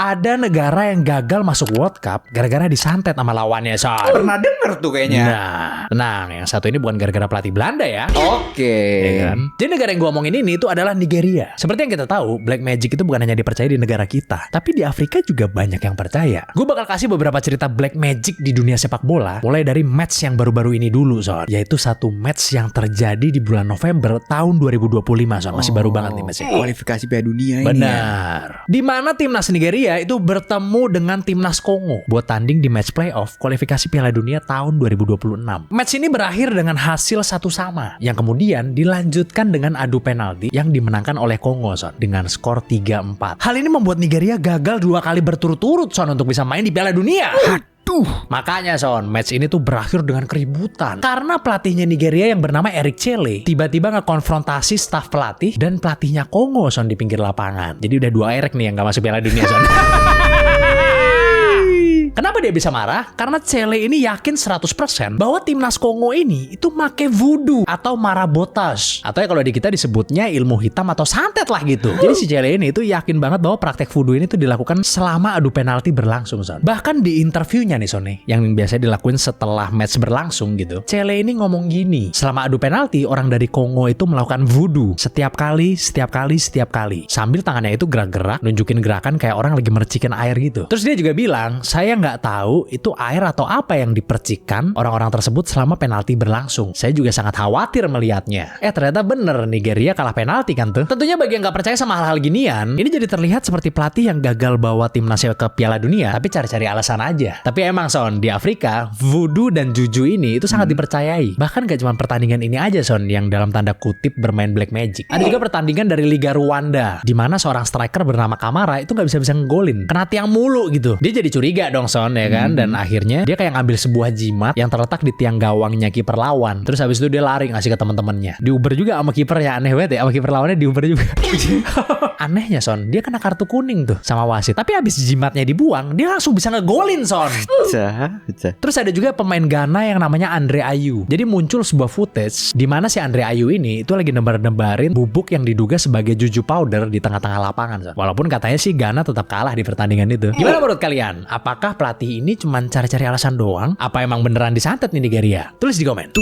Ada negara yang gagal masuk World Cup gara-gara disantet sama lawannya, Son. Pernah denger tuh kayaknya. Nah, tenang, yang satu ini bukan gara-gara pelatih Belanda ya. Oke. Ya kan? Jadi negara yang gue omongin ini itu adalah Nigeria. Seperti yang kita tahu, Black Magic itu bukan hanya dipercaya di negara kita, tapi di Afrika juga banyak yang percaya. Gue bakal kasih beberapa cerita Black Magic di dunia sepak bola, mulai dari match yang baru-baru ini dulu, Son. Yaitu satu match yang terjadi di bulan November tahun 2025, Son. Masih baru banget nih matchnya. Kualifikasi Piala Dunia ini. Benar. Di mana timnas Nigeria itu bertemu dengan timnas Kongo buat tanding di match playoff kualifikasi Piala Dunia tahun 2026. Match ini berakhir dengan hasil 1-1 yang kemudian dilanjutkan dengan adu penalti yang dimenangkan oleh Kongo, Son, dengan skor 3-4. Hal ini membuat Nigeria gagal 2 kali berturut-turut, Son, untuk bisa main di Piala Dunia. Makanya, Son, match ini tuh berakhir dengan keributan karena pelatihnya Nigeria yang bernama Eric Chelle tiba-tiba ngekonfrontasi staf pelatih dan pelatihnya Kongo, Son, di pinggir lapangan. Jadi udah 2 Eric nih yang gak masuk Piala Dunia, Son. Kenapa dia bisa marah? Karena Chelle ini yakin 100% bahwa timnas Kongo ini itu make voodoo atau marabotas. Atau ya kalau di kita disebutnya ilmu hitam atau santet lah gitu. Jadi si Chelle ini itu yakin banget bahwa praktek voodoo ini tuh dilakukan selama adu penalti berlangsung, Son. Bahkan di interviewnya nih, Son, yang biasanya dilakuin setelah match berlangsung gitu. Chelle ini ngomong gini, selama adu penalti orang dari Kongo itu melakukan voodoo setiap kali. Sambil tangannya itu gerak-gerak, nunjukin gerakan kayak orang lagi mercikin air gitu. Terus dia juga bilang, saya nggak tahu itu air atau apa yang dipercikan orang-orang tersebut selama penalti berlangsung. Saya juga sangat khawatir melihatnya. Ternyata bener, Nigeria kalah penalti kan tuh. Tentunya bagi yang nggak percaya sama hal-hal ginian, ini jadi terlihat seperti pelatih yang gagal bawa timnasnya ke Piala Dunia, tapi cari-cari alasan aja. Tapi emang, Son, di Afrika, voodoo dan juju ini itu sangat dipercayai. Bahkan gak cuma pertandingan ini aja, Son, yang dalam tanda kutip bermain Black Magic. Ada juga pertandingan dari Liga Rwanda, di mana seorang striker bernama Kamara itu nggak bisa ngegolin, kena tiang mulu gitu. Dia jadi curiga dong, Son, ya kan? Dan akhirnya dia kayak ngambil sebuah jimat yang terletak di tiang gawangnya kiper lawan. Terus habis itu dia lari ngasih ke teman-temannya. Diuber juga sama kipernya, aneh banget ya, sama kiper lawannya diuber juga. Anehnya, Son, dia kena kartu kuning tuh sama wasit. Tapi habis jimatnya dibuang, dia langsung bisa ngegolin, Son. Terus ada juga pemain Ghana yang namanya Andre Ayew. Jadi muncul sebuah footage di mana si Andre Ayew ini itu lagi nebar-nebarin bubuk yang diduga sebagai juju powder di tengah-tengah lapangan, Son. Walaupun katanya sih Ghana tetap kalah di pertandingan itu. Gimana menurut kalian? Apakah pelatih ini cuma cari-cari alasan doang? Apa emang beneran disantet nih Nigeria? Tulis di komen.